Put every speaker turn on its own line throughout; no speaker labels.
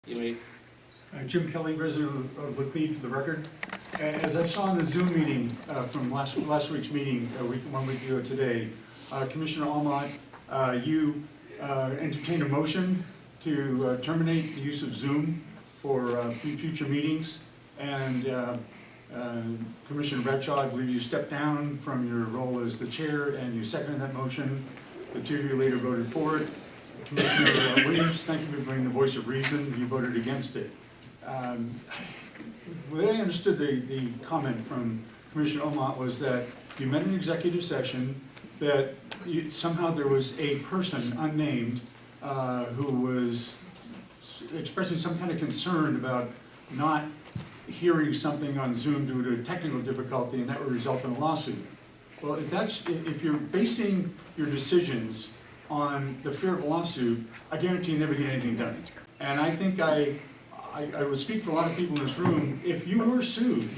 You may.
Jim Kelly, resident of Laclede, for the record. As I saw in the Zoom meeting from last week's meeting, 1 week ago today, Commissioner Almont, you entertained a motion to terminate the use of Zoom for future meetings, and Commissioner Bradshaw, I believe you stepped down from your role as the chair and you seconded that motion. The two of you later voted for it. Commissioner Williams, thank you for bringing the voice of reason. You voted against it. What I understood the comment from Commissioner Omont was that you met an executive session, that somehow there was a person unnamed who was expressing some kind of concern about not hearing something on Zoom due to technical difficulty, and that would result in a lawsuit. Well, if you're basing your decisions on the fear of a lawsuit, I guarantee you never get anything done. And I think I would speak for a lot of people in this room. If you were sued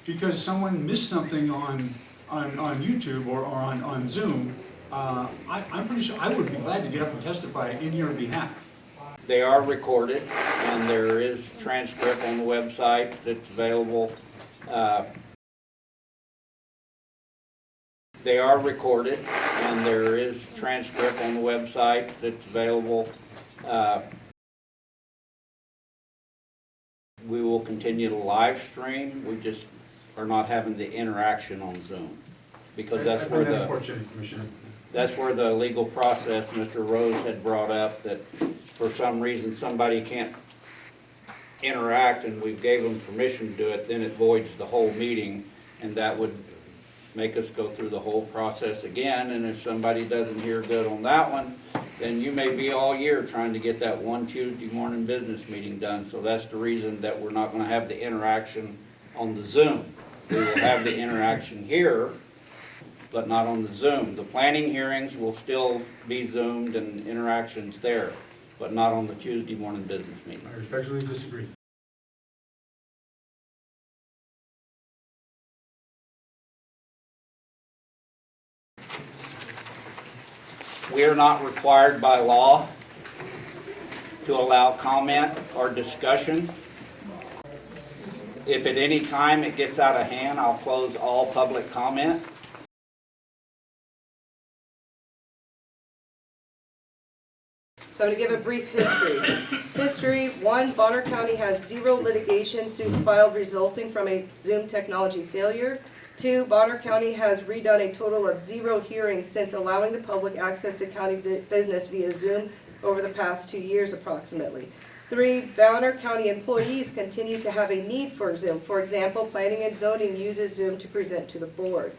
because someone missed something on YouTube or on Zoom, I'm pretty sure I would be glad to get up and testify in your behalf.
They are recorded, and there is transcript on the website that's available. They are recorded, and there is transcript on the website that's available. We will continue to live stream. We just are not having the interaction on Zoom, because that's where the legal process Mr. Rose had brought up, that for some reason somebody can't interact and we gave them permission to do it, then it voids the whole meeting, and that would make us go through the whole process again. And if somebody doesn't hear good on that one, then you may be all year trying to get that one Tuesday morning business meeting done. So that's the reason that we're not going to have the interaction on the Zoom. We will have the interaction here, but not on the Zoom. The planning hearings will still be Zoomed and interactions there, but not on the Tuesday morning business meeting.
I respectfully disagree.
We are not required by law to allow comment or discussion. If at any time it gets out of hand, I'll close all public comment.
So I'm going to give a brief history. 1, Bonner County has 0 litigation suits filed resulting from a Zoom technology failure. 2, Bonner County has redone a total of 0 hearings since allowing the public access to county business via Zoom over the past 2 years approximately. 3, Bonner County employees continue to have a need for Zoom. For example, planning and zoning uses Zoom to present to the board.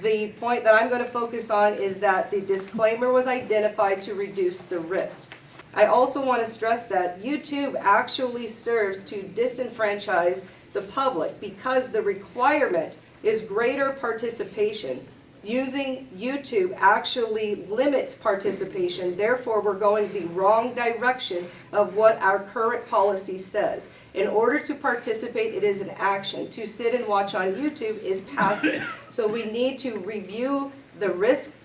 The point that I'm going to focus on is that the disclaimer was identified to reduce the risk. I also want to stress that YouTube actually serves to disenfranchise the public because the requirement is greater participation. Using YouTube actually limits participation, therefore we're going the wrong direction of what our current policy says. In order to participate, it is an action. To sit and watch on YouTube is passive. So we need to review the risk,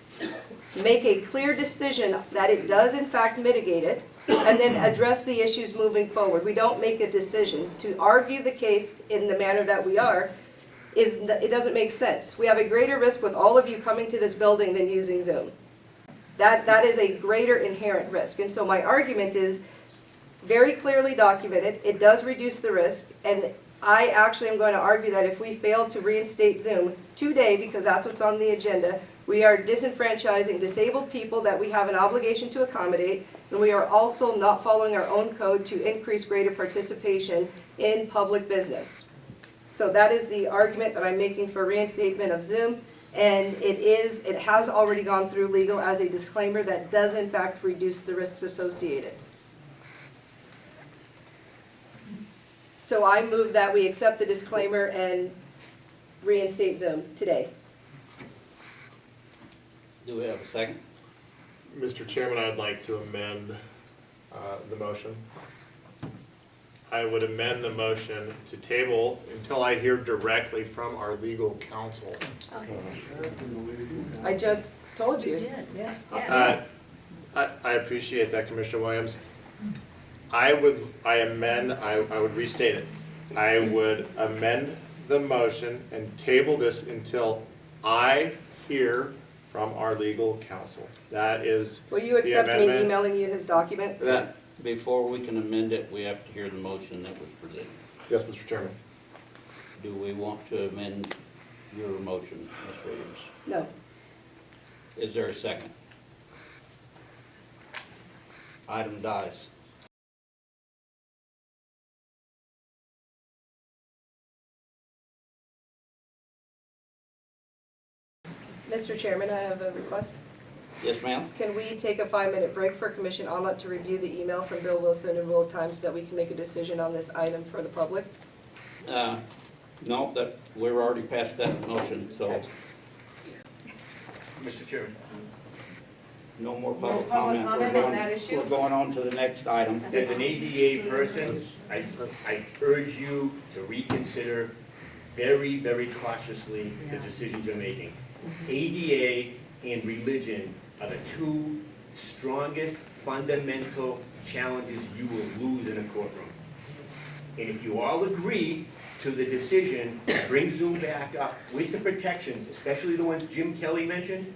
make a clear decision that it does in fact mitigate it, and then address the issues moving forward. We don't make a decision. To argue the case in the manner that we are, it doesn't make sense. We have a greater risk with all of you coming to this building than using Zoom. That is a greater inherent risk. And so my argument is very clearly documented. It does reduce the risk, and I actually am going to argue that if we fail to reinstate Zoom today, because that's what's on the agenda, we are disenfranchising disabled people that we have an obligation to accommodate, and we are also not following our own code to increase greater participation in public business. So that is the argument that I'm making for reinstatement of Zoom, and it has already gone through legal as a disclaimer that does in fact reduce the risks associated. So I move that we accept the disclaimer and reinstate Zoom today.
Do we have a second?
Mr. Chairman, I'd like to amend the motion. I would amend the motion to table until I hear directly from our legal counsel.
I just told you.
I appreciate that, Commissioner Williams. I would restate it. I would amend the motion and table this until I hear from our legal counsel. That is
Will you
the
accept me
amendment.
emailing you his document?
That,
Before we can amend it, we have to hear the motion that was presented.
yes, Mr. Chairman.
Do we want to amend your motion, Ms. Williams?
No.
Is there a second? Item dies.
Mr. Chairman, I have a request.
Yes, ma'am?
Can we take a 5-minute break for Commission Ahmad to review the email from Bill Wilson in real time so that we can make a decision on this item for the public?
No, that, we're already past that motion, so
Okay.
Mr. Chairman,
no more
No
public
public
comment.
comment
We're
on
going-
that issue?
We're going on to the next item.
as an ADA person, I urge you to reconsider very, very cautiously the decisions you're making. ADA and religion are the two strongest fundamental challenges you will lose in a courtroom. And if you all agree to the decision, bring Zoom back up with the protections, especially the ones Jim Kelly mentioned,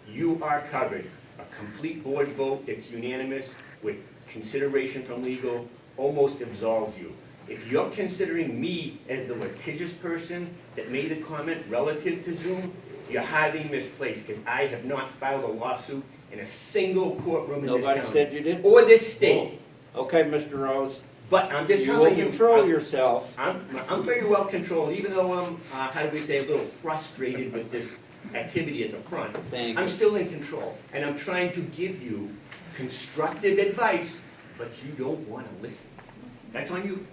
you are covered. A complete board vote that's unanimous with consideration from legal almost absolves you. If you're considering me as the litigious person that made the comment relative to Zoom, you're highly misplaced, because I have not filed a lawsuit in a single courtroom in this
Nobody
county.
said you did?
Or this state.
Okay, Mr. Rose,
But I'm just
you will
telling you.
control yourself.
I'm very well controlled, even though I'm, how do we say, a little frustrated with this activity at the front.
Thank
I'm
you.
still in control, and I'm trying to give you constructive advice, but you don't want to listen. That's on you.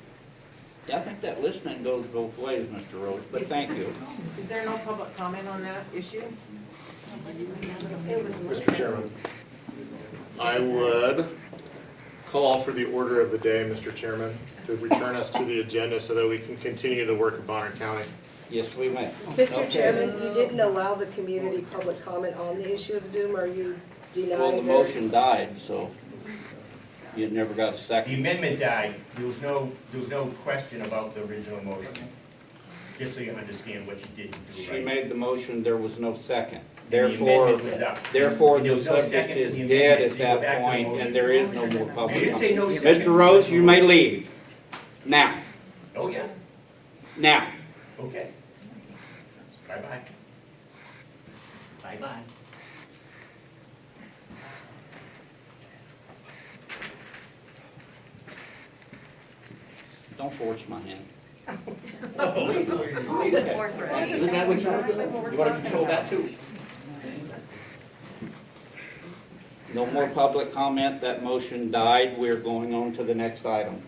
I think that listening goes both ways, Mr. Rose, but thank you.
Is there no public comment on that issue?
Mr. Chairman. I would call for the order of the day, Mr. Chairman, to return us to the agenda so that we can continue the work of Bonner County.
Yes, we may.
Mr.
Okay.
Chairman, you didn't allow the community public comment on the issue of Zoom, or you denying
Well, the
their-
motion died, so you never got a
The
second.
amendment died, there was no question about the original motion. Just so you understand what you didn't do
She
right.
made the motion, there was no second.
The
Therefore,
amendment was up.
therefore,
And there
the
was no
subject
second to
is
the
dead
amendment,
at
so you go
that
back to the
point,
motion.
and there is no more
You
public
didn't say no
comment.
second.
Mr. Rose, you may leave. Now,
Oh, yeah,
now.
okay. Bye-bye. Bye-bye.
Don't force my hand.
Isn't that what you want to control that too?
No more public comment, that motion died, we're going on to the next item.